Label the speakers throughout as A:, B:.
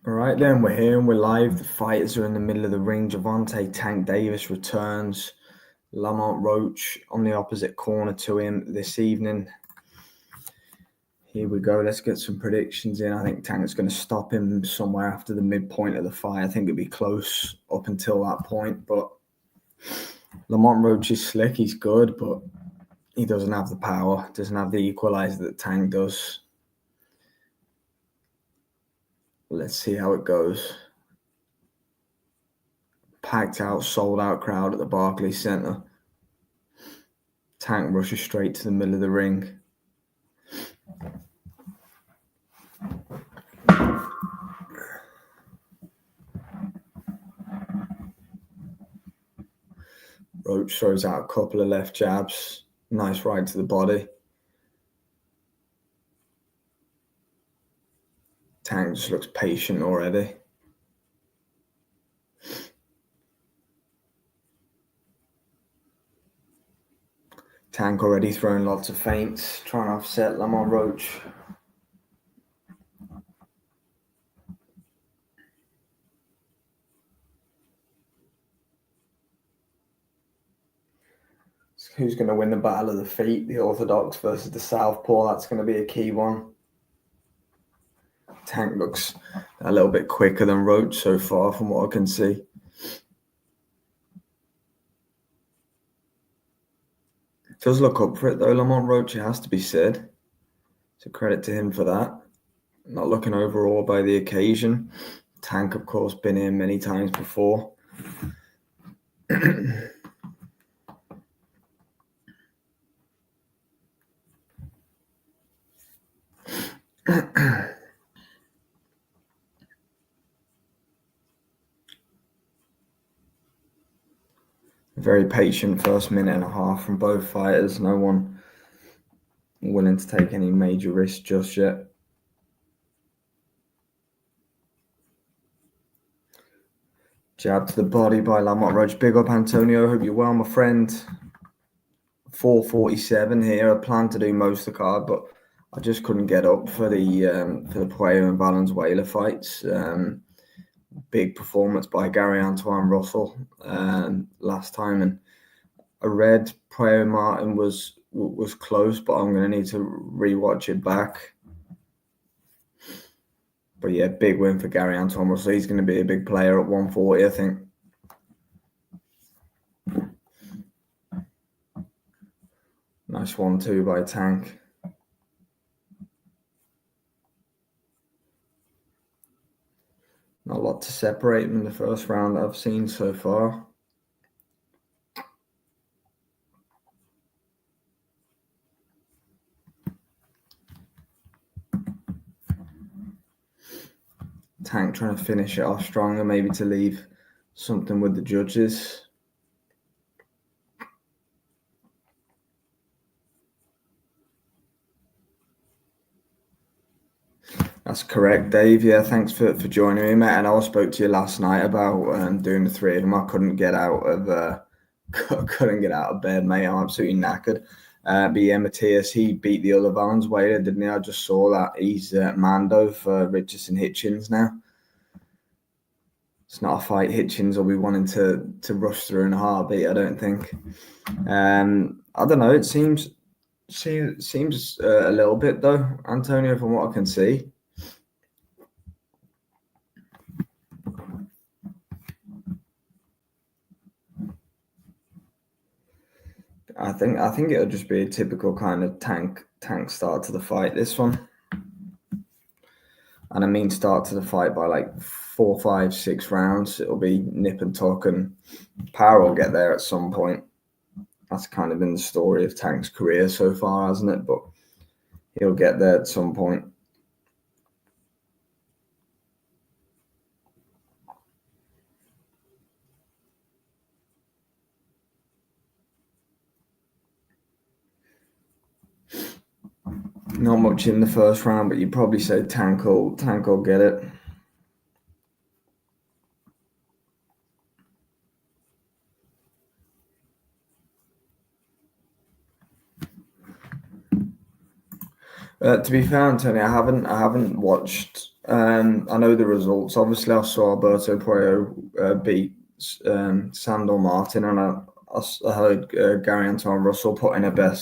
A: All right, then we're here and we're live. The fighters are in the middle of the ring. Gervonta Tank Davis returns. Lamont Roach on the opposite corner to him this evening. Here we go. Let's get some predictions in. I think Tank's going to stop him somewhere after the midpoint of the fight. I think it'll be close up until that point. But Lamont Roach is slick. He's good, but he doesn't have the power. Doesn't have the equalizer that Tank does. Let's see how it goes. Packed out, sold out crowd at the Barclays Center. Tank rushes straight to the middle of the ring. Roach throws out a couple of left jabs. Nice right to the body. Tank just looks patient already. Tank already throwing lots of feints, trying to offset Lamont Roach. Who's going to win the battle of the feet? The Orthodox versus the Southpaw. That's going to be a key one. Tank looks a little bit quicker than Roach so far from what I can see. Does look up for it though, Lamont Roach, it has to be said. So credit to him for that. Not looking overawed by the occasion. Tank, of course, been here many times before. Very patient first minute and a half from both fighters. No one willing to take any major risks just yet. Jab to the body by Lamont Roach. Big up, Antonio. Hope you're well, my friend. 4:47 here. I planned to do most of the card, but I just couldn't get up for the Puello and Valenzuela fights. Big performance by Gary Antoine Russell last time, and I read Puello Martin was close, but I'm going to need to rewatch it back. But yeah, big win for Gary Antoine Russell. He's going to be a big player at 140, I think. Nice 1-2 by Tank. Not a lot to separate them in the first round that I've seen so far. Tank trying to finish it off stronger, maybe to leave something with the judges. That's correct, Dave. Yeah, thanks for joining me, mate. And I spoke to you last night about doing the three of them. I couldn't get out of bed, mate. I'm absolutely knackered. But yeah, Matthias, he beat the other Valenzuela, didn't he? I just saw that. He's Mando for Richardson Hitchens now. It's not a fight Hitchens will be wanting to rush through in a heartbeat, I don't think. I don't know. It seems a little bit though, Antonio, from what I can see. I think it'll just be a typical kind of tank start to the fight, this one. And I mean start to the fight by like 4, 5, 6 rounds. It'll be nip and tuck, and power will get there at some point. That's kind of been the story of Tank's career so far, hasn't it? But he'll get there at some point. Not much in the first round, but you'd probably say Tank will get it. To be fair, Anthony, I haven't watched. I know the results. Obviously, I saw Alberto Puello beat Sandor Martin, and I heard Gary Anton Russell put in a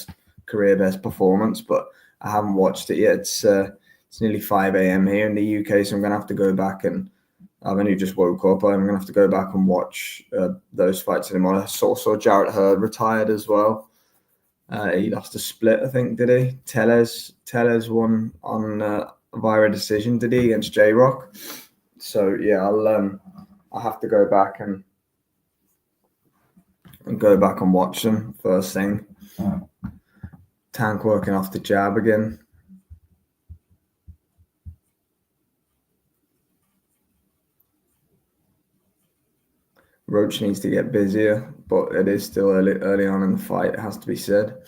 A: career best performance, but I haven't watched it yet. It's nearly 5 a.m. here in the UK, so I'm gonna have to go back, and I've only just woke up. I'm gonna have to go back and watch those fights anymore. I saw Jarrett Hurd retired as well. He lost a split, I think, did he? Tellez won on via a decision, did he, against J-Rock? So yeah, I'll have to go back and watch them first thing. Tank working off the jab again. Roach needs to get busier, but it is still early on in the fight, it has to be said.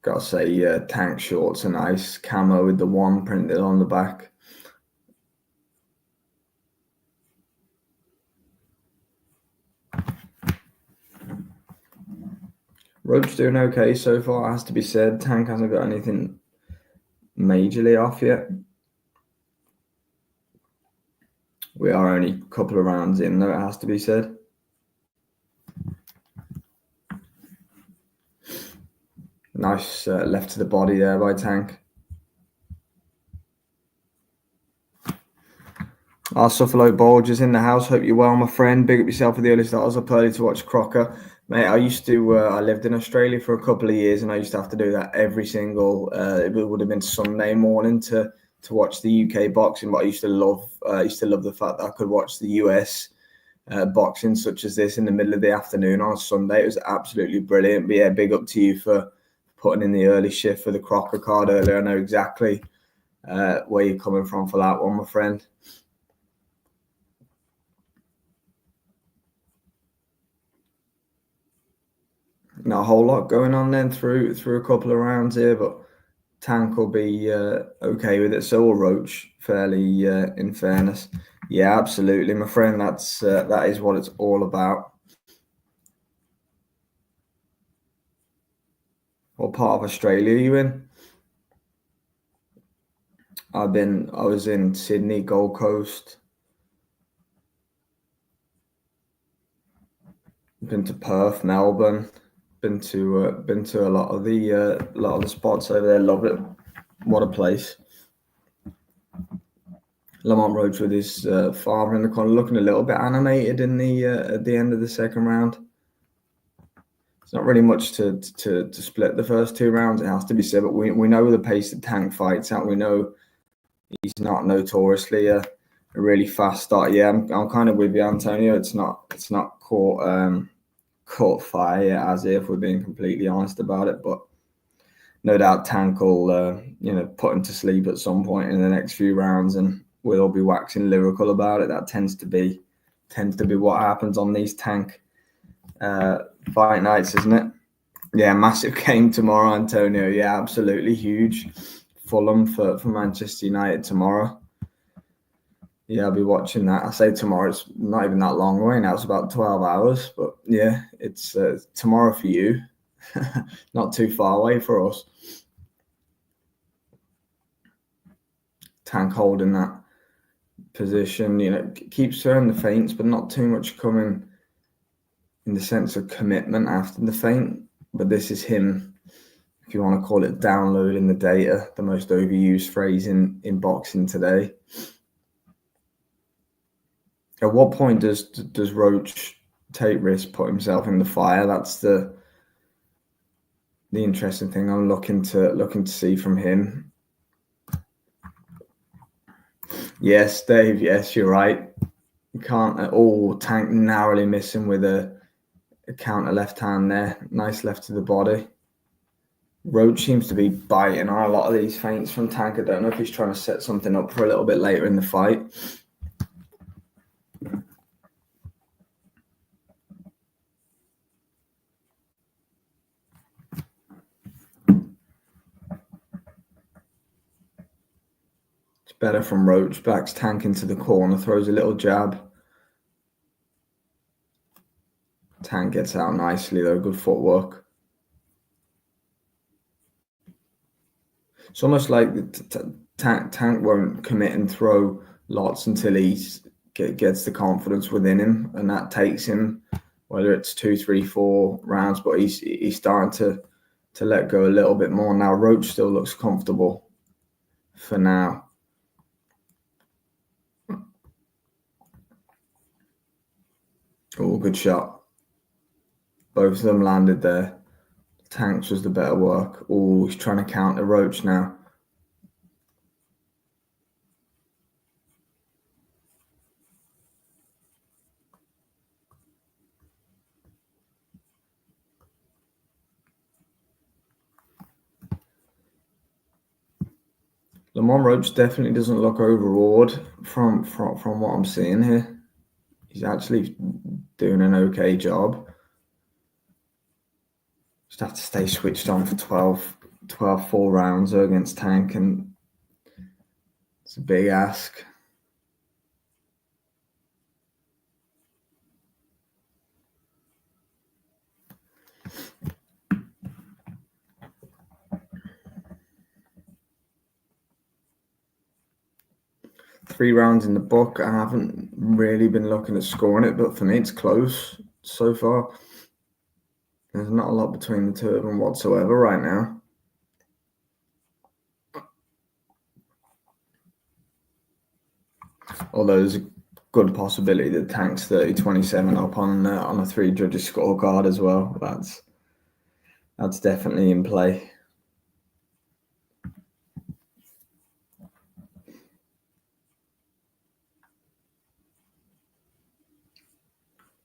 A: Gotta say, Tank shorts are nice. Camo with the 1 printed on the back. Roach doing okay so far, has to be said. Tank hasn't got anything majorly off yet. We are only a couple of rounds in, though, it has to be said. Nice left to the body there by Tank. Our Suffalo Bulge is in the house. Hope you're well, my friend. Big up yourself for the early starters. Up early to watch Crocker. Mate, I used to, I lived in Australia for a couple of years, and I used to have to do that every single, it would have been Sunday morning to watch the UK boxing, but I used to love the fact that I could watch the US boxing such as this in the middle of the afternoon on a Sunday. It was absolutely brilliant. But yeah, big up to you for putting in the early shift for the Crocker card earlier. I know exactly where you're coming from for that one, my friend. Not a whole lot going on then through a couple of rounds here, but Tank will be okay with it. So will Roach, fairly in fairness. Yeah, absolutely, my friend. That is what it's all about. What part of Australia are you in? I was in Sydney, Gold Coast. Been to Perth, Melbourne. Been to a lot of the spots over there. Love it. What a place. Lamont Roach with his father in the corner, looking a little bit animated in the at the end of the second round. It's not really much to split the first 2 rounds. It has to be said, but we know the pace that Tank fights at. We know he's not notoriously a really fast start. Yeah, I'm kind of with you, Antonio. It's not caught fire yet, as if we're being completely honest about it. But no doubt Tank will put him to sleep at some point in the next few rounds, and we'll all be waxing lyrical about it. That tends to be what happens on these Tank fight nights, isn't it? Yeah, massive game tomorrow, Antonio. Yeah, absolutely huge. Fulham for Manchester United tomorrow. Yeah, I'll be watching that. I say tomorrow, it's not even that long away now. It's about 12 hours. But yeah, it's tomorrow for you. Not too far away for us. Tank holding that position, keeps throwing the feints, but not too much coming in the sense of commitment after the feint. But this is him, if you want to call it downloading the data, the most overused phrase in boxing today. At what point does Roach take risks, put himself in the fire? That's the interesting thing I'm looking to see from him. Yes, Dave. Yes, you're right. You can't at all. Tank narrowly missing with a counter left hand there. Nice left to the body. Roach seems to be biting on a lot of these feints from Tank. I don't know if he's trying to set something up for a little bit later in the fight. It's better from Roach. Backs Tank into the corner, throws a little jab. Tank gets out nicely though, good footwork. It's almost like Tank won't commit and throw lots until he gets the confidence within him, and that takes him, whether it's 2, 3, 4 rounds, but he's starting to let go a little bit more now. Roach still looks comfortable for now. Oh, good shot. Both of them landed there. Tank's was the better work. Oh, he's trying to counter Roach now. Lamont Roach definitely doesn't look overawed from what I'm seeing here. He's actually doing an okay job. Just have to stay switched on for 12 4 rounds against Tank, and it's a big ask. Three rounds in the book. I haven't really been looking at scoring it, but for me, it's close so far. There's not a lot between the two of them whatsoever right now. Although there's a good possibility that Tank's 30-27 up on a 3 judges scorecard as well. That's definitely in play.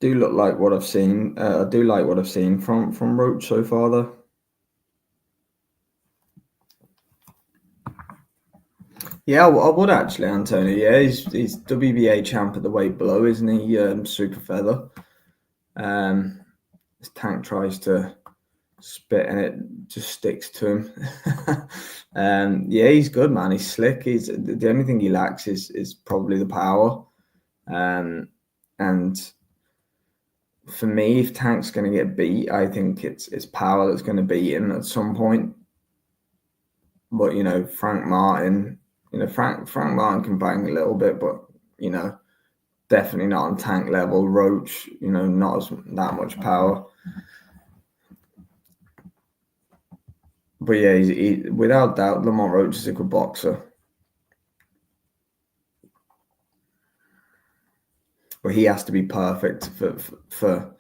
A: Do look like what I've seen. I do like what I've seen from Roach so far, though. Yeah, I would actually, Antonio. Yeah, he's WBA champ at the weight below, isn't he? Super feather. His Tank tries to spit and it just sticks to him. Yeah, he's good, man. He's slick. He's the only thing he lacks is probably the power. And for me, if Tank's going to get beat, I think it's power that's going to beat him at some point. But Frank Martin. Frank Martin can bang a little bit, but definitely not on Tank level. Roach, not that much power. But yeah, he without doubt, Lamont Roach is a good boxer. But he has to be perfect for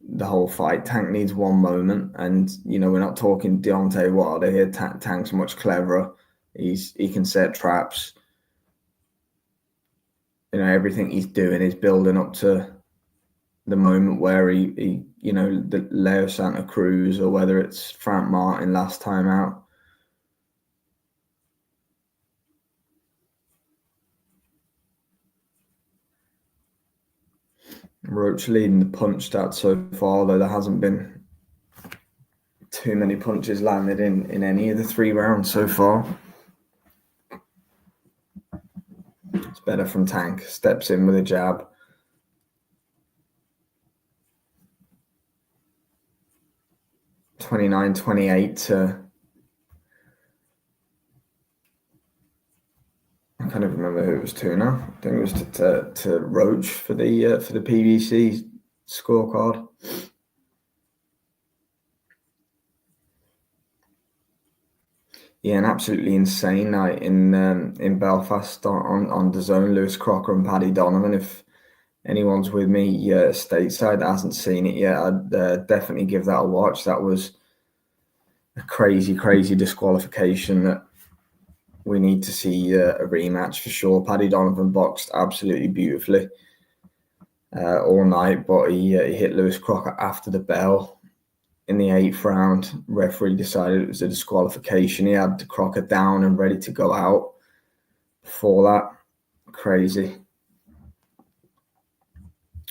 A: the whole fight. Tank needs one moment, and we're not talking Deontay Wilder here. Tank's much cleverer. He can set traps. Everything he's doing is building up to the moment where he the Leo Santa Cruz, or whether it's Frank Martin last time out. Roach leading the punch stat so far, though there hasn't been too many punches landed in any of the 3 rounds so far. It's better from Tank. Steps in with a jab. $29-28 I can't even remember who it was to now. I think it was to Roach for the PBC scorecard. Yeah, an absolutely insane night in Belfast on DAZN. Lewis Crocker and Paddy Donovan. If anyone's with me stateside that hasn't seen it yet, I'd definitely give that a watch. That was a crazy disqualification that we need to see a rematch for sure. Paddy Donovan boxed absolutely beautifully all night, but he hit Lewis Crocker after the bell. In the 8th round, referee decided it was a disqualification. He had Crocker down and ready to go out before that. Crazy.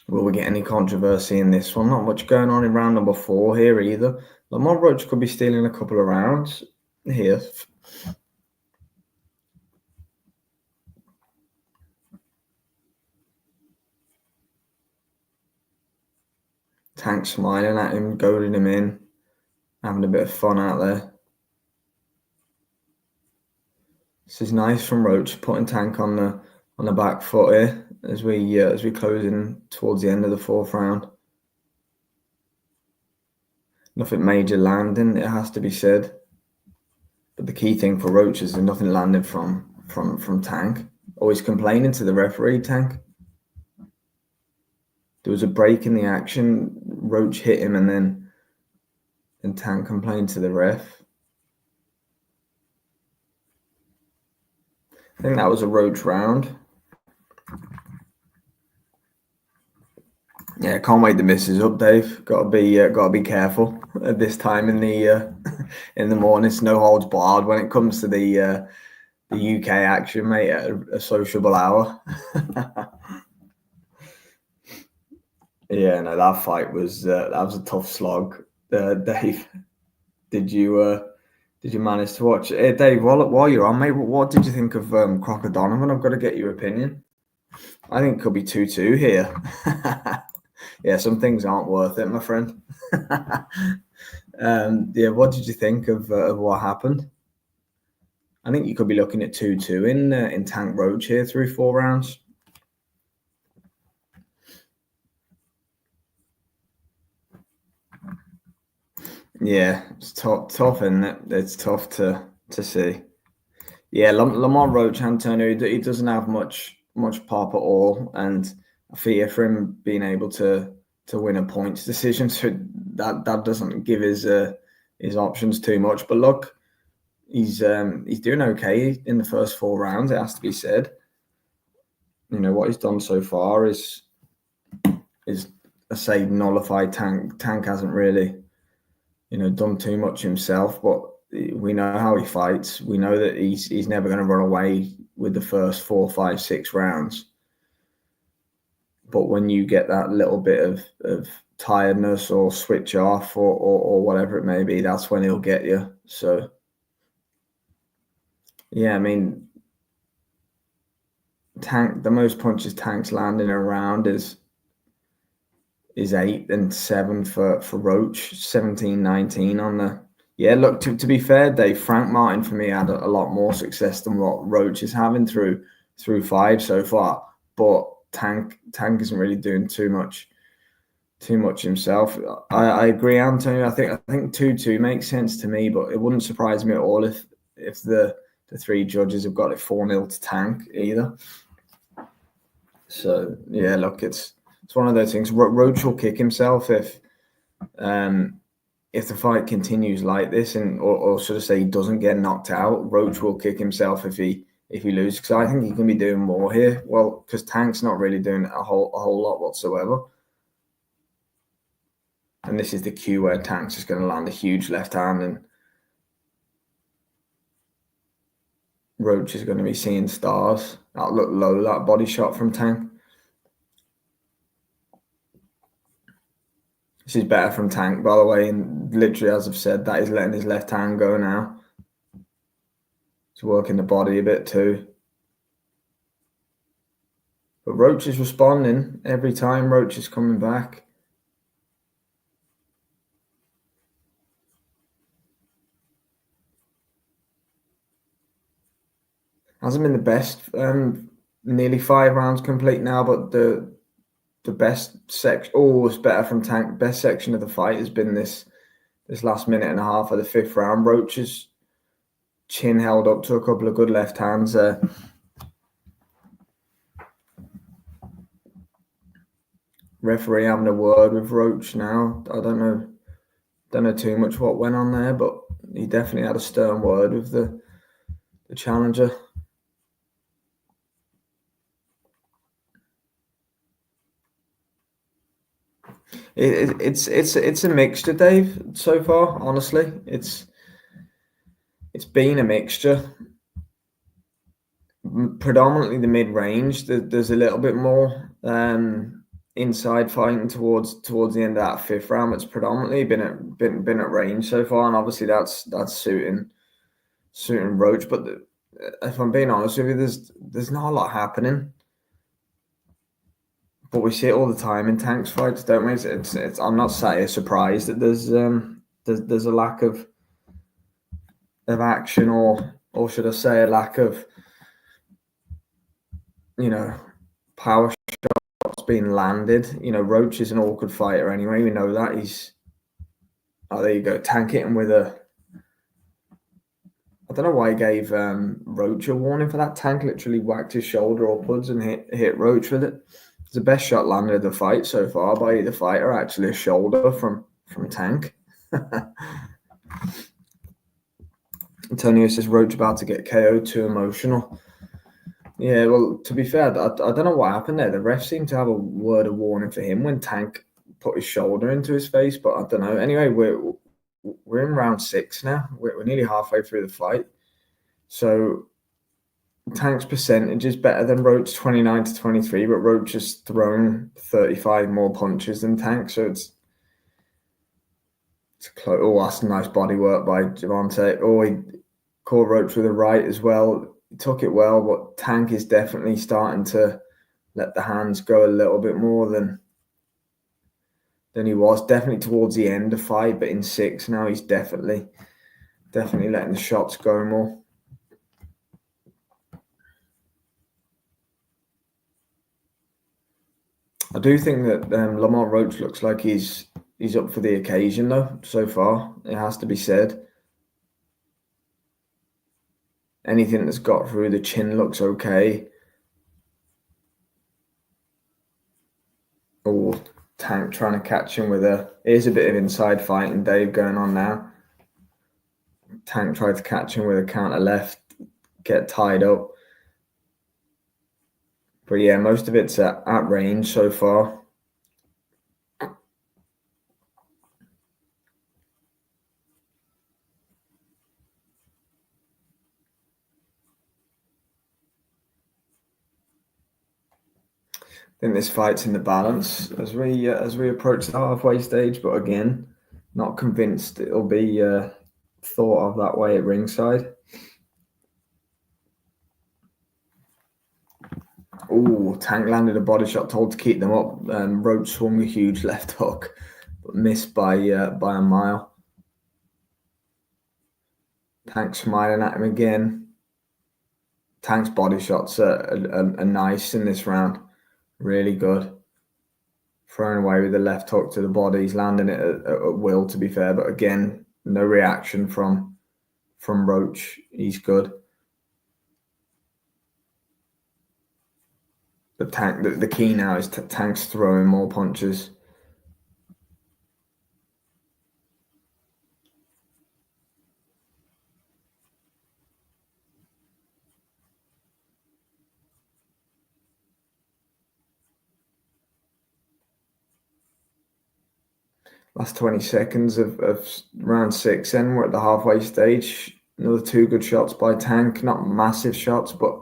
A: Will we get any controversy in this one? Not much going on in round number 4 here either. Lamont Roach could be stealing a couple of rounds here. Tank smiling at him, goading him in, having a bit of fun out there. This is nice from Roach, putting Tank on the back foot here as we close in towards the end of the fourth round. Nothing major landing, it has to be said. But the key thing for Roach is there's nothing landing from Tank. Always complaining to the referee, Tank. There was a break in the action. Roach hit him, and then Tank complained to the ref. I think that was a Roach round. Yeah, can't wait to miss his up, Dave. Got to be careful at this time in the morning. It's no holds barred when it comes to the UK action, mate. At a sociable hour. Yeah, no, that fight was a tough slog. Dave, did you manage to watch? Hey, Dave, while you're on, mate, what did you think of Crocker Donovan? I've got to get your opinion. I think it could be 2-2 here. Yeah, some things aren't worth it, my friend. Yeah, what did you think of what happened? I think you could be looking at 2-2 in Tank Roach here through 4 rounds. Yeah, it's tough, isn't it? It's tough to see. Yeah, Lamont Roach, Antonio, he doesn't have much pop at all, and I fear for him being able to win a points decision, so that doesn't give his options too much. But look, he's doing okay in the first 4 rounds. It has to be said. You know what he's done so far is I say nullified Tank. Tank hasn't really, done too much himself, but we know how he fights. We know that he's never going to run away with the first 4, 5, 6 rounds. But when you get that little bit of tiredness or switch off or whatever it may be, that's when he'll get you. So, yeah, I mean, Tank, the most punches Tank's landing around is 8 and 7 for Roach, 17, 19 on the. Yeah, look, to be fair, Dave, Frank Martin for me had a lot more success than what Roach is having through 5 so far. But Tank isn't really doing too much himself. I agree, Antonio. I think 2-2 makes sense to me, but it wouldn't surprise me at all if the 3 judges have got it 4-0 to Tank either. So yeah, look, it's one of those things. Roach will kick himself if the fight continues like this, and or should I say, he doesn't get knocked out. Roach will kick himself if he loses, because I think he can be doing more here. Well, because Tank's not really doing a whole lot whatsoever. And this is the cue where Tank's just going to land a huge left hand, and Roach is going to be seeing stars. That looked low, that body shot from Tank. This is better from Tank, by the way, and literally, as I've said, that is letting his left hand go now. He's working the body a bit too. But Roach is responding every time. Roach is coming back. Hasn't been the best. Nearly 5 rounds complete now, but the best section, always better from Tank. Best section of the fight has been this last minute and a half of the 5th round. Roach's chin held up to a couple of good left hands there. Referee having a word with Roach now. I don't know too much what went on there, but he definitely had a stern word with the challenger. It's a mixture, Dave. So far, honestly, it's been a mixture. Predominantly the mid range. There's a little bit more inside fighting towards the end of that 5th round. It's predominantly been at range so far, and obviously that's suiting Roach. But if I'm being honest with you, there's not a lot happening. But we see it all the time in Tank's fights, don't we? It's I'm not surprised that there's a lack of action, or should I say a lack of, power shots being landed. Roach is an awkward fighter anyway. We know that. There you go. Tank hit him with I don't know why he gave Roach a warning for that. Tank literally whacked his shoulder upwards and hit Roach with it. It's the best shot landed of the fight so far by either fighter. Actually, a shoulder from Tank. Antonio says Roach about to get KO'd, too emotional. Yeah, well, to be fair, I don't know what happened there. The ref seemed to have a word of warning for him when Tank put his shoulder into his face, but I don't know. Anyway, we're in round 6 now. We're nearly halfway through the fight. So Tank's percentage is better than Roach, 29 to 23, but Roach has thrown 35 more punches than Tank, so it's close. Oh, that's nice body work by Gervonta. Oh, he caught Roach with a right as well. He took it well, but Tank is definitely starting to let the hands go a little bit more than he was. Definitely towards the end of the fight, but in 6 now he's definitely letting the shots go more. I do think that Lamont Roach looks like he's up for the occasion, though, so far. It has to be said. Anything that's got through the chin looks okay. Oh, Tank trying to catch him with here's a bit of inside fighting, Dave, going on now. Tank tried to catch him with a counter left, get tied up. But yeah, most of it's at range so far. I think this fight's in the balance as we approach the halfway stage, but again, not convinced it'll be thought of that way at ringside. Oh, Tank landed a body shot, told to keep them up. Roach swung a huge left hook, but missed by a mile. Tank smiling at him again. Tank's body shots are nice in this round. Really good. Throwing away with the left hook to the body. He's landing it at will, to be fair. But again, no reaction from Roach. He's good. But Tank, the key now is Tank's throwing more punches. Last 20 seconds of round 6, and we're at the halfway stage. Another 2 good shots by Tank. Not massive shots, but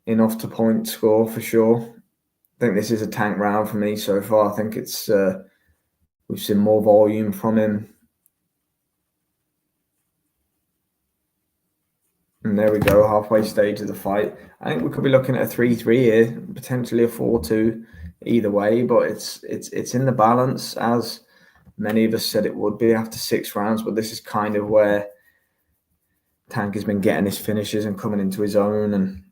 A: enough to point score for sure. I think this is a Tank round for me so far. I think it's we've seen more volume from him. And there we go, halfway stage of the fight. I think we could be looking at a 3-3 here, potentially a 4-2 either way, but it's in the balance, as many of us said it would be after 6 rounds. But this is kind of where Tank has been getting his finishes and coming into his own and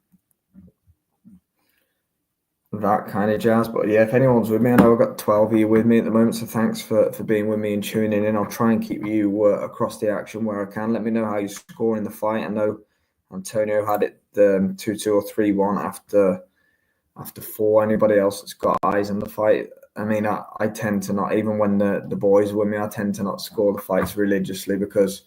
A: that kind of jazz. But yeah, if anyone's with me, I know I've got 12 of you with me at the moment, so thanks for being with me and tuning in. I'll try and keep you across the action where I can. Let me know how you score in the fight. I know Antonio had it 2-2 or 3-1 after 4. Anybody else that's got eyes on the fight? I mean, I tend to not, even when the boys are with me, I tend to not score the fights religiously because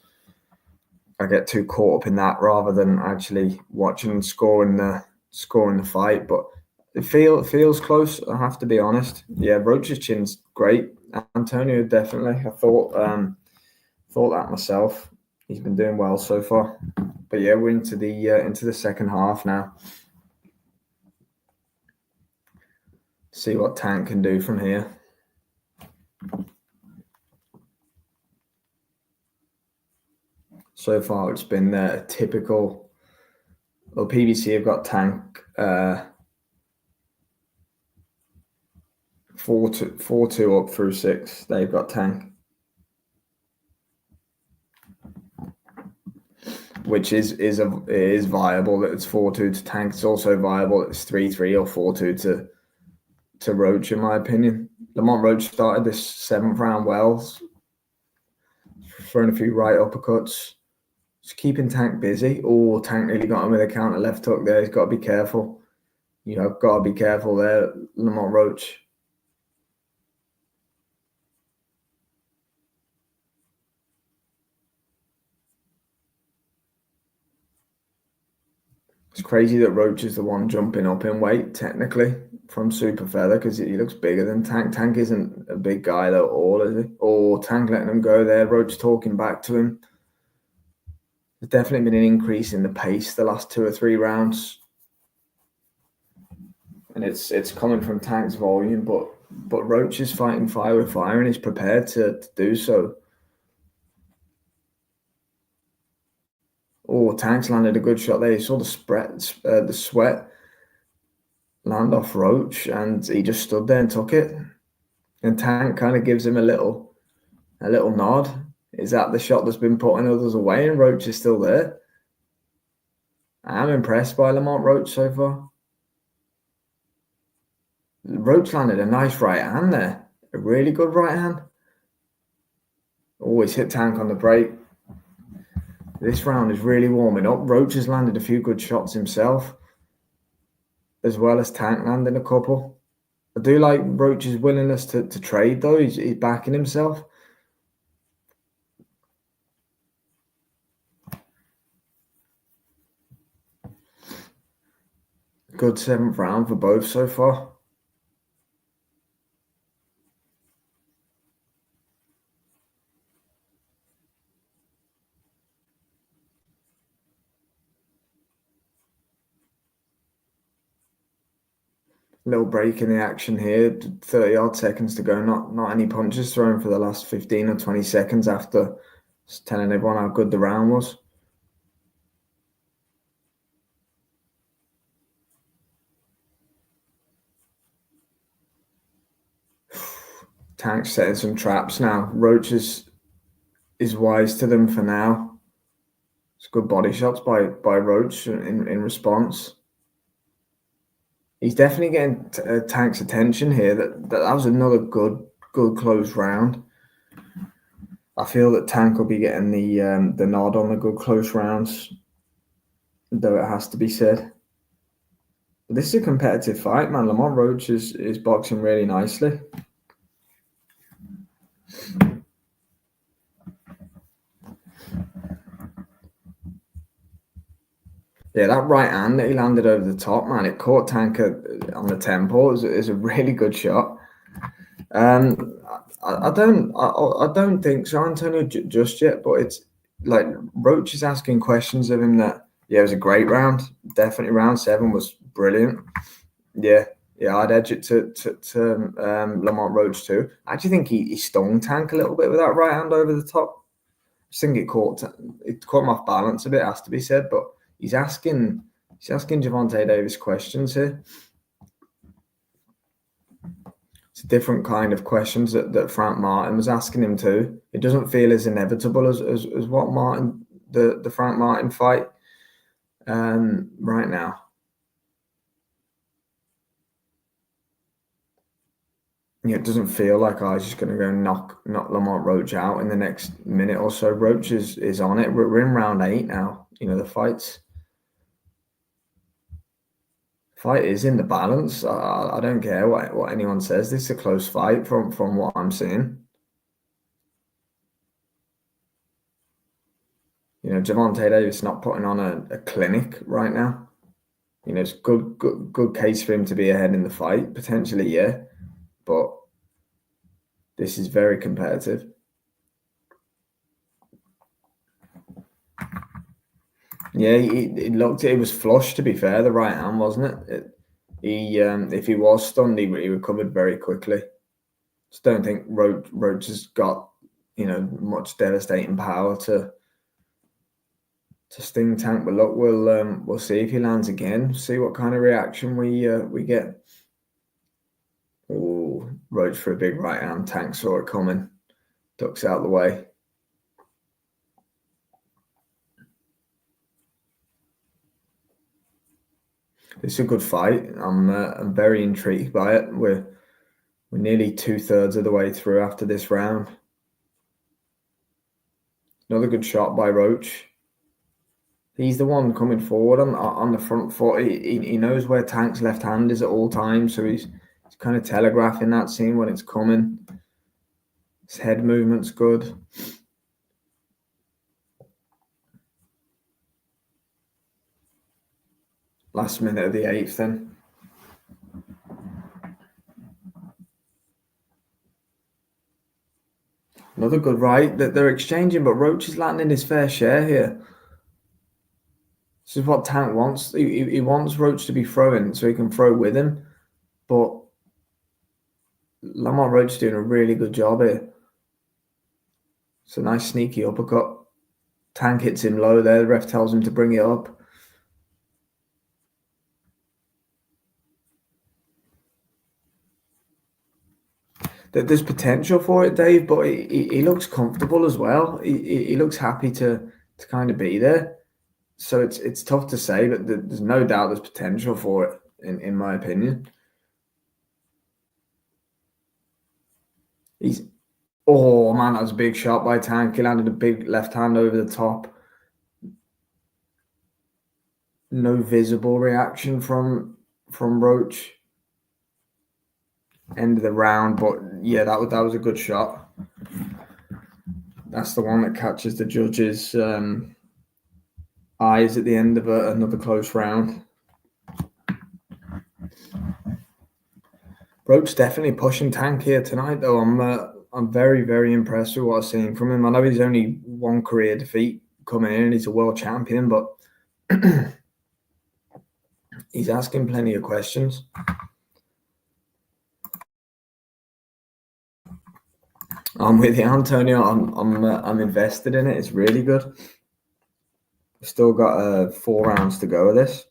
A: I get too caught up in that rather than actually watching and scoring the fight. But it feels close, I have to be honest. Yeah, Roach's chin's great. Antonio, definitely. I thought that myself. He's been doing well so far. But yeah, we're into the second half now. See what Tank can do from here. So far, it's been a typical. Well, PBC have got Tank 4-2 up through 6. They've got Tank, which is viable that it's 4-2 to Tank. It's also viable that it's 3-3 or 4-2 to Roach, in my opinion. Lamont Roach started this 7th round well, throwing a few right uppercuts, just keeping Tank busy. Oh, Tank nearly got him with a counter left hook there. He's got to be careful. Got to be careful there, Lamont Roach. It's crazy that Roach is the one jumping up in weight, technically, from super feather, because he looks bigger than Tank. Tank isn't a big guy, though, at all, is he? Oh, Tank letting him go there. Roach talking back to him. There's definitely been an increase in the pace the last 2 or 3 rounds. And it's coming from Tank's volume, but Roach is fighting fire with fire, and he's prepared to do so. Oh, Tank's landed a good shot there. You saw the sweat land off Roach, and he just stood there and took it. And Tank kind of gives him a little nod. Is that the shot that's been putting others away? And Roach is still there. I'm impressed by Lamont Roach so far. Roach landed a nice right hand there. A really good right hand. Always hit Tank on the break. This round is really warming up. Roach has landed a few good shots himself, as well as Tank landing a couple. I do like Roach's willingness to trade, though. He's backing himself. Good 7th round for both so far. Little break in the action here. 30-odd seconds to go. Not any punches thrown for the last 15 or 20 seconds after telling everyone how good the round was. Tank's setting some traps now. Roach is wise to them for now. It's good body shots by Roach in response. He's definitely getting Tank's attention here. That was another good close round. I feel that Tank will be getting the nod on the good close rounds, though it has to be said. But this is a competitive fight, man. Lamont Roach is boxing really nicely. Yeah, that right hand that he landed over the top, man, it caught Tank on the temple. It was a really good shot. I don't think so, Antonio, just yet. But it's like Roach is asking questions of him that, yeah, it was a great round. Definitely round 7 was brilliant. Yeah, I'd edge it to Lamont Roach too. I actually think he stung Tank a little bit with that right hand over the top. I just think it caught him off balance a bit, has to be said. But he's asking Gervonta Davis questions here. It's a different kind of questions that Frank Martin was asking him too. It doesn't feel as inevitable as what Martin, the Frank Martin fight right now. Yeah, it doesn't feel like I was just going to go knock Lamont Roach out in the next minute or so. Roach is on it. We're in round 8 now. The fight is in the balance. I don't care what anyone says. This is a close fight from what I'm seeing. Gervonta Davis not putting on a clinic right now. It's good case for him to be ahead in the fight, potentially, yeah. But this is very competitive. Yeah, it was flush, to be fair, the right hand, wasn't it? If he was stunned, he recovered very quickly. Just don't think Roach has got, much devastating power to sting Tank. But look, we'll see if he lands again. See what kind of reaction we get. Oh, Roach for a big right hand. Tank saw it coming. Ducks out the way. It's a good fight. I'm very intrigued by it. We're nearly 2/3 of the way through after this round. Another good shot by Roach. He's the one coming forward on the front foot. He knows where Tank's left hand is at all times, so he's kind of telegraphing that scene when it's coming. His head movement's good. Last minute of the 8th then. Another good right that they're exchanging, but Roach is landing his fair share here. This is what Tank wants. He wants Roach to be throwing so he can throw with him. But Lamont Roach is doing a really good job here. It's a nice sneaky uppercut. Tank hits him low there. The ref tells him to bring it up. There's potential for it, Dave, but he looks comfortable as well. He looks happy to kind of be there. So it's tough to say, but there's no doubt there's potential for it, in my opinion. Oh man, that was a big shot by Tank. He landed a big left hand over the top. No visible reaction from Roach. End of the round, but yeah, that was a good shot. That's the one that catches the judges' eyes at the end of another close round. Roach definitely pushing Tank here tonight, though. I'm very, very impressed with what I've seen from him. I know he's only one career defeat coming in. He's a world champion, but he's asking plenty of questions. I'm with you, Antonio. I'm invested in it. It's really good. Still got 4 rounds to go of this.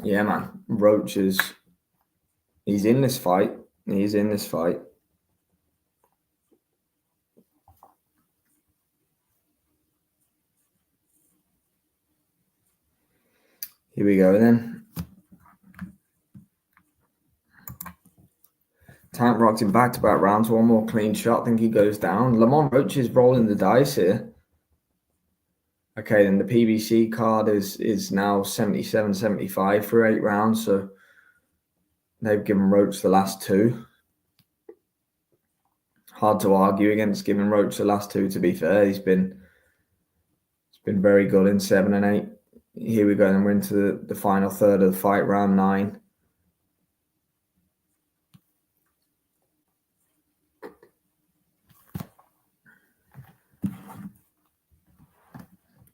A: Yeah, man. Roach he's in this fight. He's in this fight. Here we go then. Tank rocked him back-to-back rounds. One more clean shot. I think he goes down. Lamont Roach is rolling the dice here. Okay, then the PBC card is now 77-75 for 8 rounds. So they've given Roach the last 2. Hard to argue against giving Roach the last 2, to be fair. He's been very good in 7 and 8. Here we go, and we're into the final third of the fight, round 9.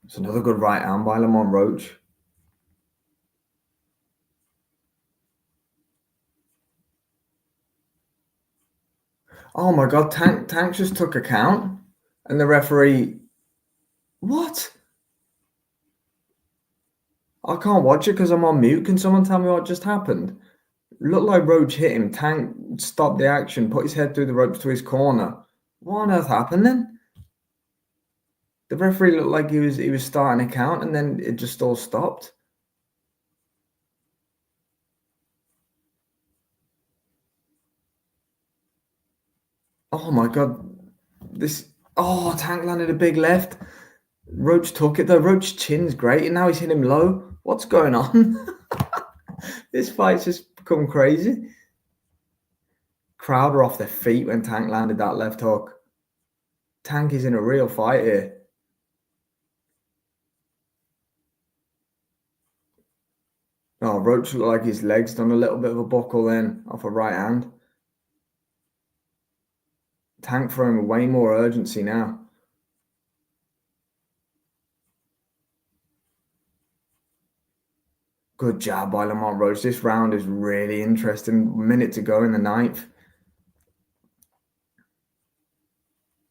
A: It's another good right hand by Lamont Roach. Oh my God, Tank just took a count, and the referee. What? I can't watch it because I'm on mute. Can someone tell me what just happened? Looked like Roach hit him. Tank stopped the action, put his head through the ropes to his corner. What on earth happened then? The referee looked like he was starting a count, and then it just all stopped. Oh my God. Tank landed a big left. Roach took it though. Roach's chin's great, and now he's hitting him low. What's going on? This fight's just become crazy. Crowd are off their feet when Tank landed that left hook. Tank is in a real fight here. Oh, Roach looked like his leg's done a little bit of a buckle then off a right hand. Tank throwing with way more urgency now. Good job by Lamont Roach. This round is really interesting. Minute to go in the 9th.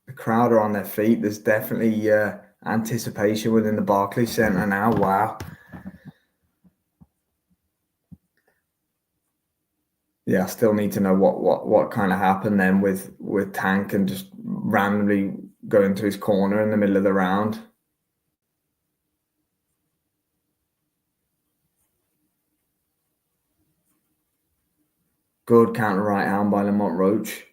A: The crowd are on their feet. There's definitely anticipation within the Barclays Center now. Wow. yeah, I still need to know what kind of happened then with Tank and just randomly going to his corner in the middle of the round. Good counter right hand by Lamont Roach.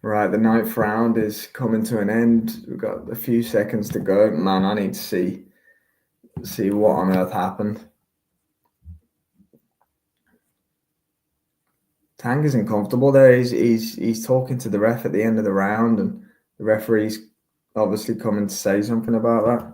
A: Right, the 9th round is coming to an end. We've got a few seconds to go. Man, I need to see what on earth happened. Tank isn't comfortable there. He's talking to the ref at the end of the round, and the referee's obviously coming to say something about that.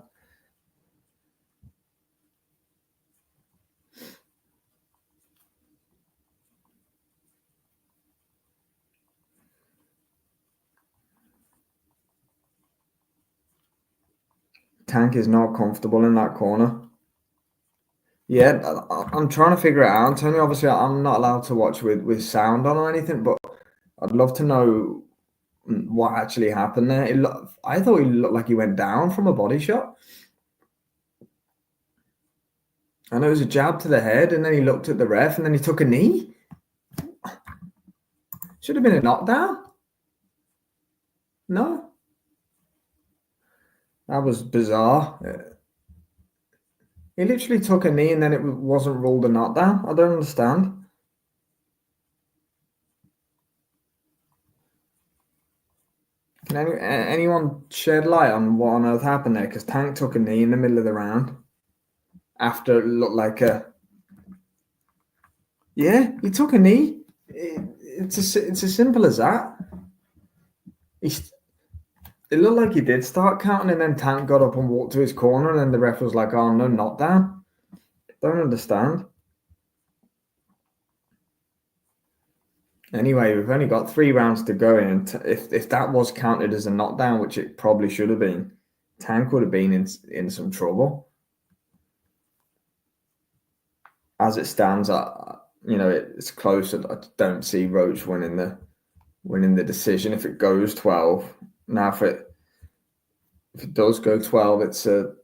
A: Tank is not comfortable in that corner. Yeah, I'm trying to figure it out, Tony. Obviously, I'm not allowed to watch with sound on or anything, but I'd love to know what actually happened there. I thought he looked like he went down from a body shot. And it was a jab to the head, and then he looked at the ref, and then he took a knee. Should have been a knockdown. No. That was bizarre. He literally took a knee, and then it wasn't ruled a knockdown. I don't understand. Can anyone shed light on what on earth happened there? Because Tank took a knee in the middle of the round after it looked like a... Yeah, he took a knee. It's as simple as that. It looked like he did start counting, and then Tank got up and walked to his corner, and then the ref was like, "Oh no, knockdown." Don't understand. Anyway, we've only got 3 rounds to go, and if that was counted as a knockdown, which it probably should have been, Tank would have been in some trouble. As it stands, it's close. I don't see Roach winning the decision if it goes 12. Now, if it does go 12, it's a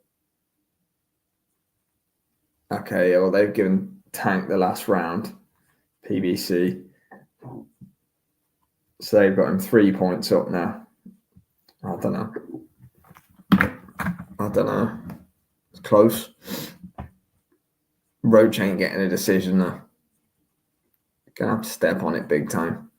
A: okay. Well, they've given Tank the last round, PBC. So they've got him 3 points up now. I don't know. It's close. Roach ain't getting a decision though. Gonna have to step on it big time.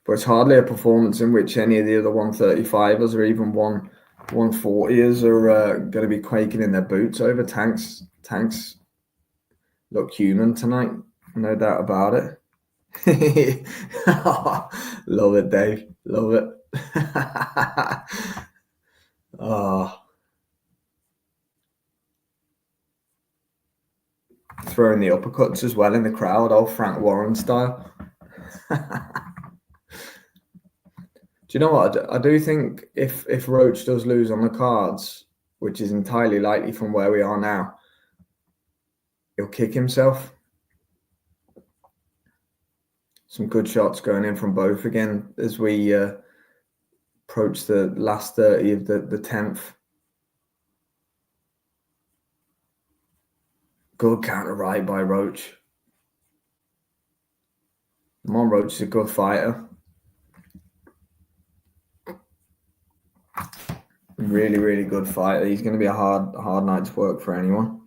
A: But it's hardly a performance in which any of the other 135ers or even 140ers are going to be quaking in their boots over. Tanks look human tonight, no doubt about it. Love it, Dave. Love it. Throwing the uppercuts as well in the crowd, old Frank Warren style. Do you know what? I do think if Roach does lose on the cards, which is entirely likely from where we are now, he'll kick himself. Some good shots going in from both again as we approach the last 30 of the 10th. Good counter right by Roach. Lamont Roach is a good fighter. Really, really good fighter. He's going to be a hard night to work for anyone.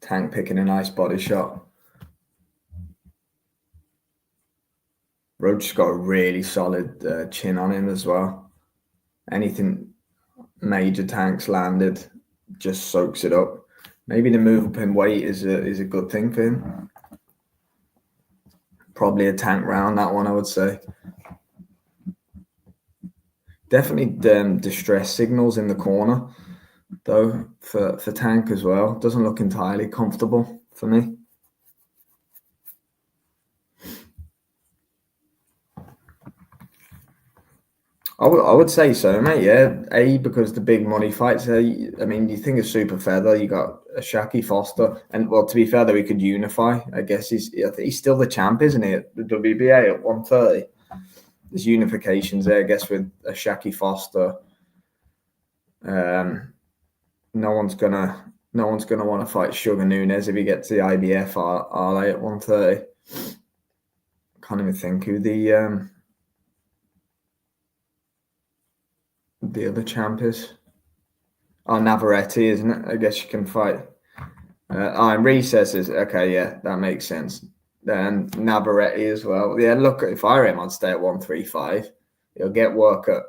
A: Tank picking a nice body shot. Roach's got a really solid chin on him as well. Anything major Tank's landed just soaks it up. Maybe the move up in weight is a good thing for him. Probably a Tank round, that one, I would say. Definitely distress signals in the corner. though, for Tank as well. Doesn't look entirely comfortable for me. I would say so, mate. Yeah, because the big money fights. I mean, you think of super feather, you got a Shaki Foster, and well, to be fair, though, he could unify. I guess he's still the champ, isn't he? At the WBA at 130. There's unifications there, I guess, with a Shaki Foster. No one's gonna want to fight Sugar Nunes if he gets the IBF, are they, at 130? Can't even think who the other champ is. Oh, Navarrete, isn't it? I guess you can fight. And recesses. Okay, yeah, that makes sense. Then Navarrete as well. Yeah, look, if I were him, I'd stay at 135. He'll get work at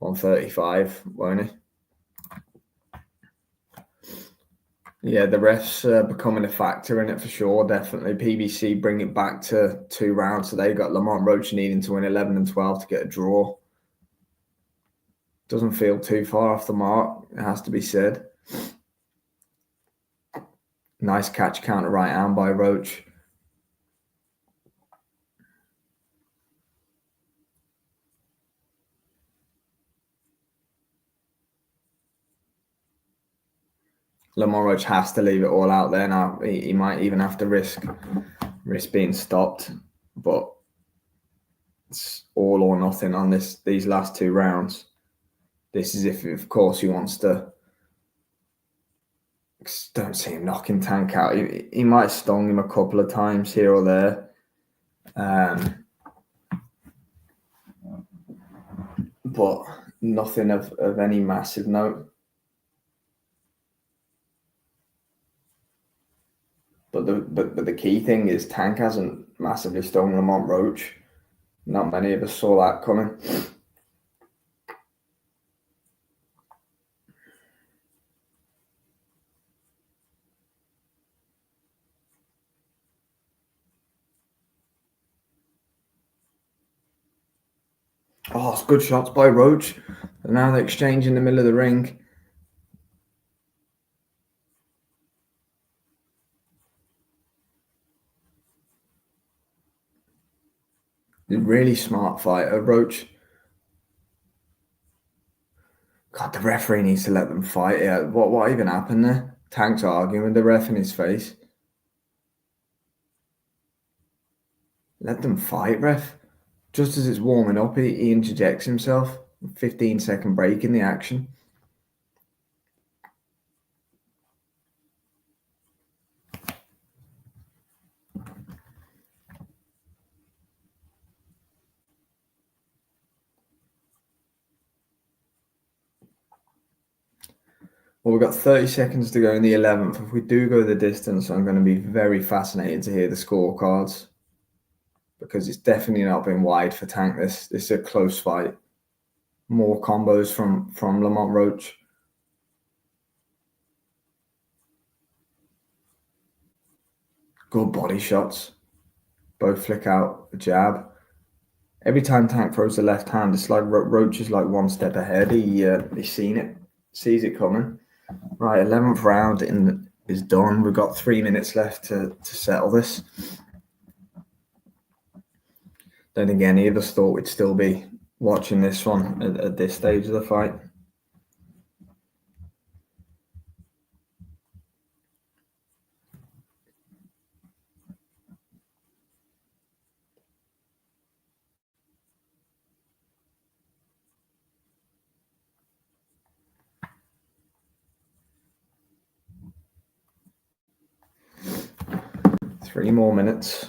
A: 135, won't he? Yeah, the refs becoming a factor in it for sure, definitely. PBC bring it back to 2 rounds. So they got Lamont Roach needing to win 11 and 12 to get a draw. Doesn't feel too far off the mark, it has to be said. Nice catch counter right hand by Roach. Lamont Roach has to leave it all out there now. He might even have to risk being stopped, but it's all or nothing on these last 2 rounds. This is if, of course, he wants to. Don't see him knocking Tank out. He might have stung him a couple of times here or there. But nothing of any massive note. But the key thing is Tank hasn't massively stung Lamont Roach. Not many of us saw that coming. Oh, it's good shots by Roach. And now they exchange in the middle of the ring. A really smart fighter, Roach. God, the referee needs to let them fight. Yeah, what even happened there? Tank's arguing with the ref in his face. Let them fight, ref. Just as it's warming up, he interjects himself. 15-second break in the action. Well, we've got 30 seconds to go in the 11th. If we do go the distance, I'm going to be very fascinated to hear the scorecards, because it's definitely not been wide for Tank. This is a close fight. More combos from Lamont Roach. Good body shots. Both flick out a jab. Every time Tank throws the left hand, it's like Roach is like one step ahead. He's seen it, sees it coming. Right, 11th round is done. We've got 3 minutes left to settle this. Don't think any of us thought we'd still be watching this one at this stage of the fight. Three more minutes.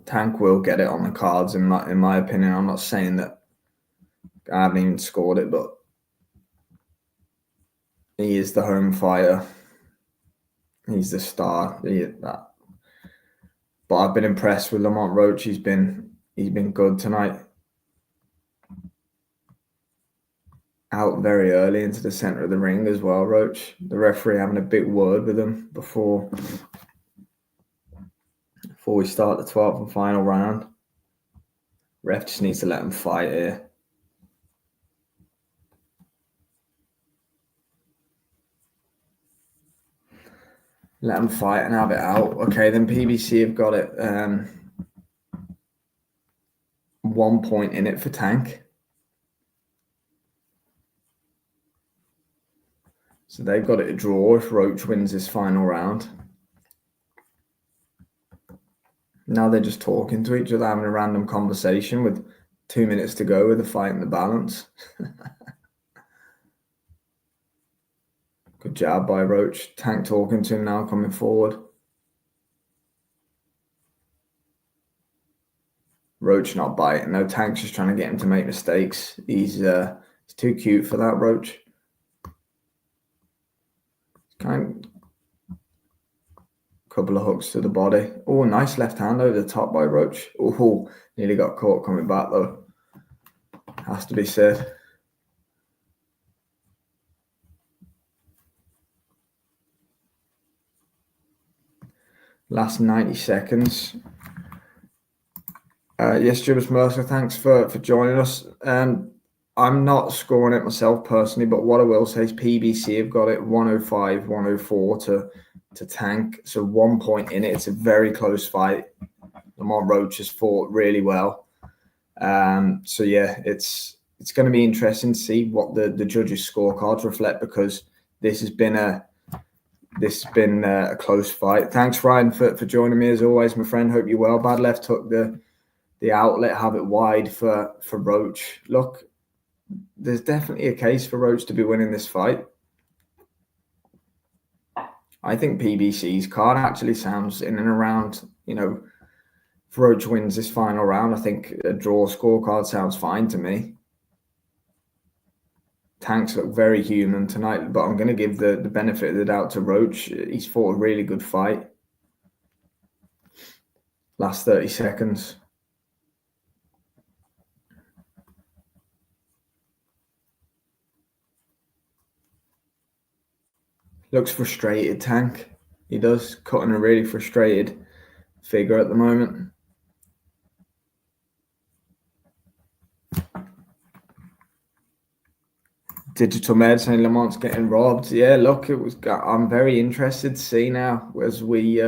A: Tank will get it on the cards, in my opinion. I'm not saying that I haven't even scored it, but he is the home fighter. He's the star. But I've been impressed with Lamont Roach. He's been good tonight. Out very early into the center of the ring as well, Roach. The referee having a big word with him before we start the 12th and final round. Ref just needs to let him fight here. Let them fight and have it out. Okay, then PBC have got it. 1 point in it for Tank. So they've got it a draw if Roach wins this final round. Now they're just talking to each other, having a random conversation with 2 minutes to go with the fight in the balance. Good job by Roach. Tank talking to him now, coming forward. Roach not biting. No, Tank's just trying to get him to make mistakes. He's too cute for that, Roach. Couple of hooks to the body. Oh, nice left hand over the top by Roach. Oh, nearly got caught coming back though. Has to be said. Last 90 seconds. Yes, Jibus Mercer, thanks for joining us. I'm not scoring it myself personally, but what I will say is PBC have got it 105, 104 to Tank. So 1 point in it. It's a very close fight. Lamont Roach has fought really well. So yeah, it's going to be interesting to see what the judges' scorecards reflect, because this has been a close fight. Thanks, Ryan, for joining me as always, my friend. Hope you're well. Bad left took the outlet, have it wide for Roach. Look, there's definitely a case for Roach to be winning this fight. I think PBC's card actually sounds in and around, if Roach wins this final round, I think a draw scorecard sounds fine to me. Tanks look very human tonight, but I'm going to give the benefit of the doubt to Roach. He's fought a really good fight. Last 30 seconds. Looks frustrated, Tank. He does, cutting a really frustrated figure at the moment. Digital Med saying Lamont's getting robbed. Yeah, look, I'm very interested to see now as we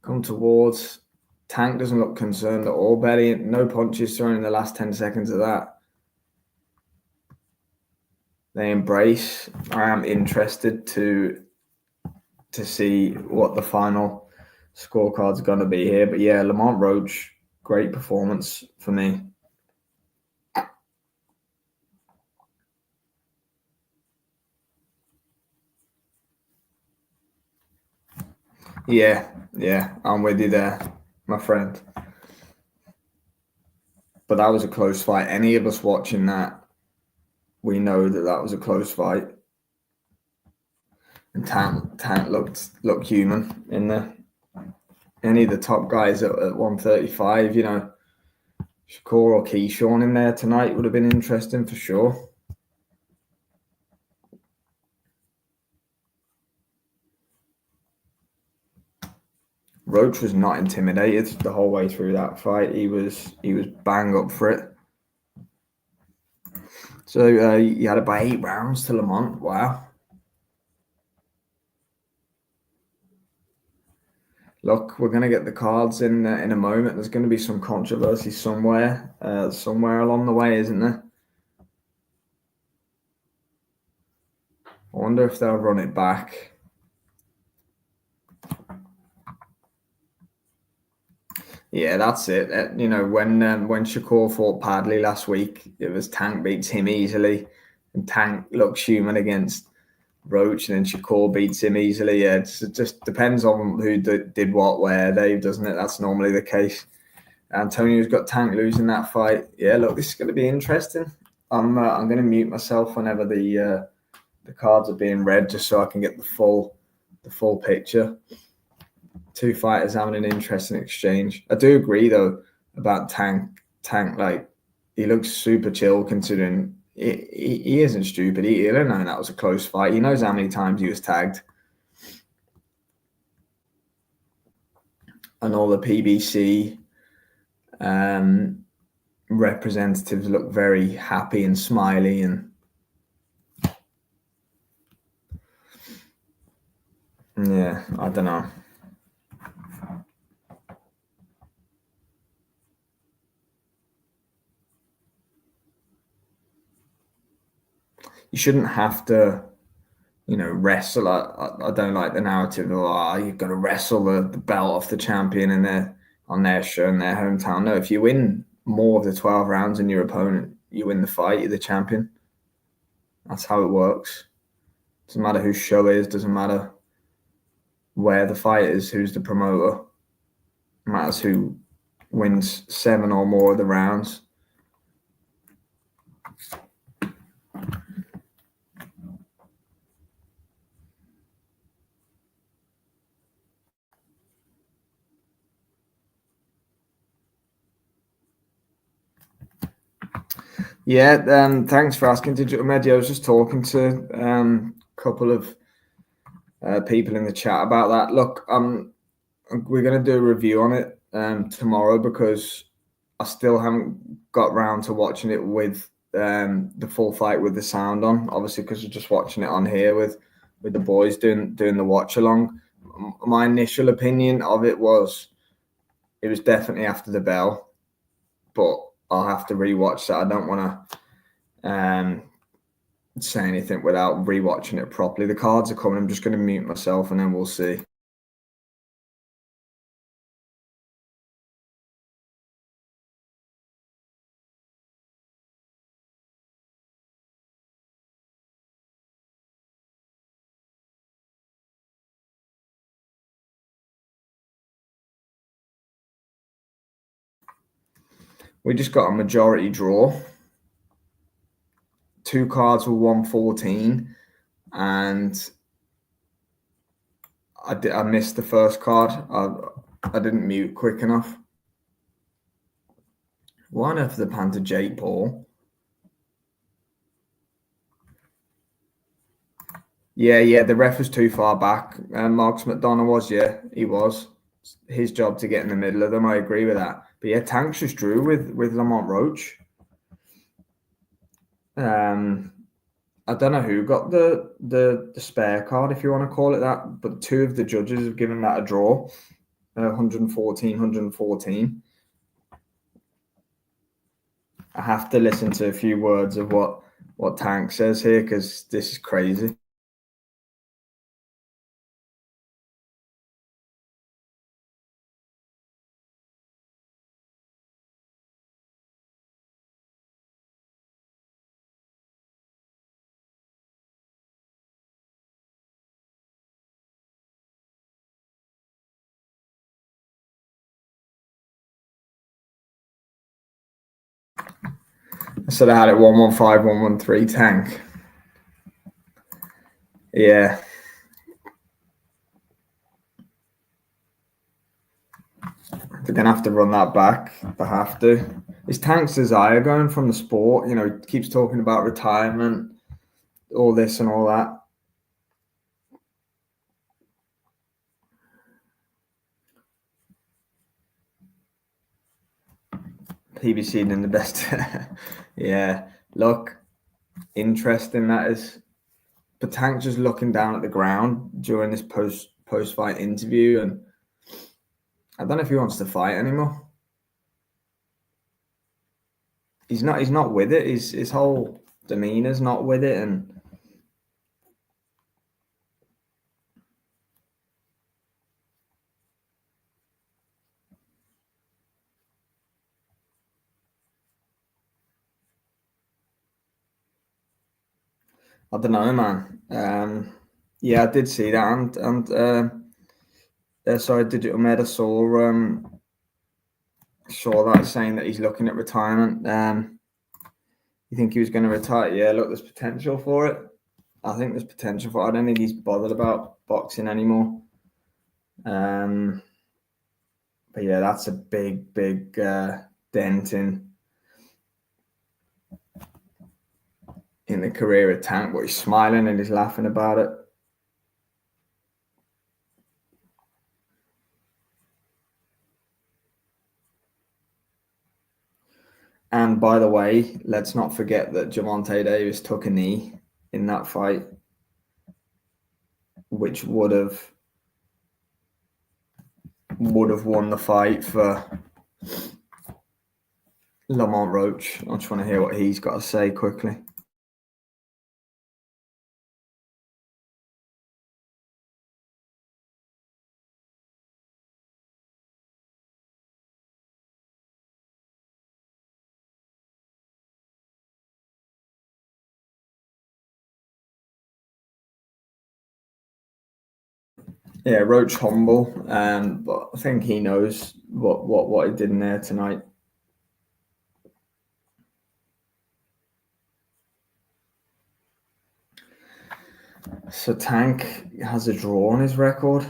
A: come towards. Tank doesn't look concerned at all, Betty. No punches thrown in the last 10 seconds of that. They embrace. I am interested to see what the final scorecard's going to be here. But yeah, Lamont Roach, great performance for me. Yeah, I'm with you there, my friend. But that was a close fight. Any of us watching that, we know that was a close fight. And Tank looked human in there. Any of the top guys at 135, Shakur or Keyshawn in there tonight would have been interesting for sure. Roach was not intimidated the whole way through that fight. He was bang up for it. So you had it by 8 rounds to Lamont. Wow. Look, we're going to get the cards in a moment. There's going to be some controversy somewhere along the way, isn't there? I wonder if they'll run it back. Yeah, that's it. When Shakur fought Padley last week, it was Tank beats him easily, and Tank looks human against Roach, and then Shakur beats him easily. Yeah, it just depends on who did what where, Dave, doesn't it? That's normally the case. Antonio's got Tank losing that fight. Yeah, look, this is going to be interesting. I'm going to mute myself whenever the cards are being read, just so I can get the full picture. Two fighters having an interesting exchange. I do agree though about Tank. Like, he looks super chill considering he isn't stupid. He'll know that was a close fight. He knows how many times he was tagged. And all the PBC representatives look very happy and smiley, and Yeah, I don't know. You shouldn't have to, wrestle. I don't like the narrative of, you've got to wrestle the belt off the champion on their show in their hometown. No, if you win more of the 12 rounds than your opponent, you win the fight, you're the champion. That's how it works. Doesn't matter whose show it is, doesn't matter where the fight is, who's the promoter. It matters who wins 7 or more of the rounds. Yeah, thanks for asking, Digital Media. I was just talking to a couple of people in the chat about that. Look, we're going to do a review on it tomorrow because I still haven't got round to watching it with the full fight with the sound on. Obviously, because we're just watching it on here with the boys doing the watch along. My initial opinion of it was definitely after the bell, but I'll have to rewatch that. I don't want to say anything without rewatching it properly. The cards are coming. I'm just going to mute myself and then we'll see. We just got a majority draw. 2 cards were 114, and I missed the first card. I didn't mute quick enough. Why on earth the Panther Jake Paul? Yeah, the ref was too far back. Marcus McDonough was, he was. His job to get in the middle of them, I agree with that. But yeah, Tanks just drew with Lamont Roach. I don't know who got the spare card, if you want to call it that, but 2 of the judges have given that a draw, 114, 114. I have to listen to a few words of what Tank says here because this is crazy. So they had it 115, 113 Tank. Yeah. They're going to have to run that back. They have to. Is Tank's desire going from the sport? He keeps talking about retirement, all this and all that. PBC in the best. Yeah. Look, interesting that is. But Tank just looking down at the ground during this post-fight interview, and I don't know if he wants to fight anymore. He's not with it. His whole demeanor's not with it, and I don't know, man. Yeah, I did see that, and sorry, Digital Meta saw that saying that he's looking at retirement. You think he was going to retire? Yeah, look, there's potential for it. I think there's potential for it. I don't think he's bothered about boxing anymore. But yeah, that's a big dent in the career of Tank. But he's smiling and he's laughing about it. And by the way, let's not forget that Gervonta Davis took a knee in that fight, which would have would have won the fight for Lamont Roach. I just want to hear what he's got to say quickly. Yeah, Roach humble, but I think he knows what he did in there tonight. So Tank has a draw on his record.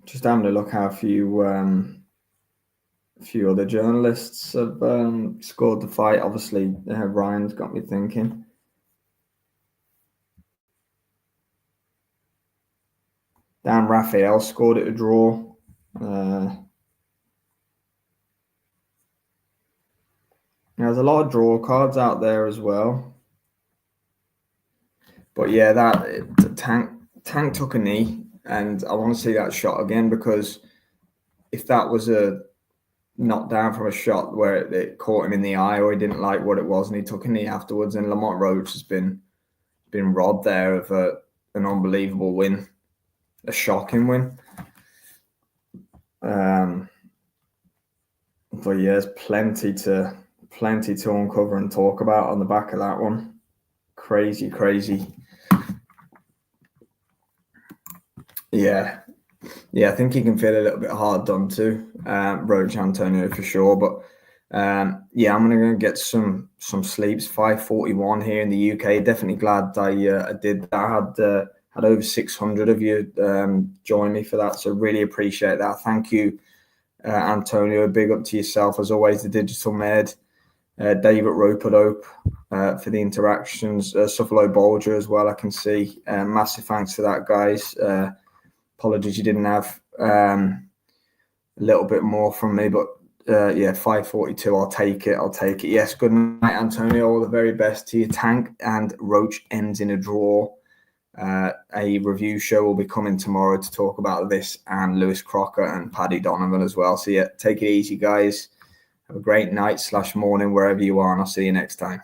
A: Just having a look how a few other journalists have scored the fight. Obviously, Ryan's got me thinking. Dan Raphael scored it a draw. There's a lot of draw cards out there as well. But yeah, Tank took a knee, and I want to see that shot again, because if that was a knockdown from a shot where it caught him in the eye, or he didn't like what it was and he took a knee afterwards, and Lamont Roach has been robbed there of an unbelievable win, a shocking win. But yeah, there's plenty to uncover and talk about on the back of that one. Crazy. Yeah, I think he can feel a little bit hard done too, Roach Antonio for sure. But yeah, I'm gonna get some sleeps. 5:41 here in the UK. Definitely glad I did that. I had over 600 of you join me for that, so really appreciate that. Thank you, Antonio. Big up to yourself as always. The Digital Med, David Ropedope for the interactions, Suffalo Bolger as well. I can see. Massive thanks for that, guys. Apologies you didn't have a little bit more from me, but yeah, 5:42. I'll take it. Yes, good night, Antonio. All the very best to you. Tank and Roach ends in a draw. A review show will be coming tomorrow to talk about this and Lewis Crocker and Paddy Donovan as well. So yeah, take it easy, guys. Have a great night / morning wherever you are, and I'll see you next time.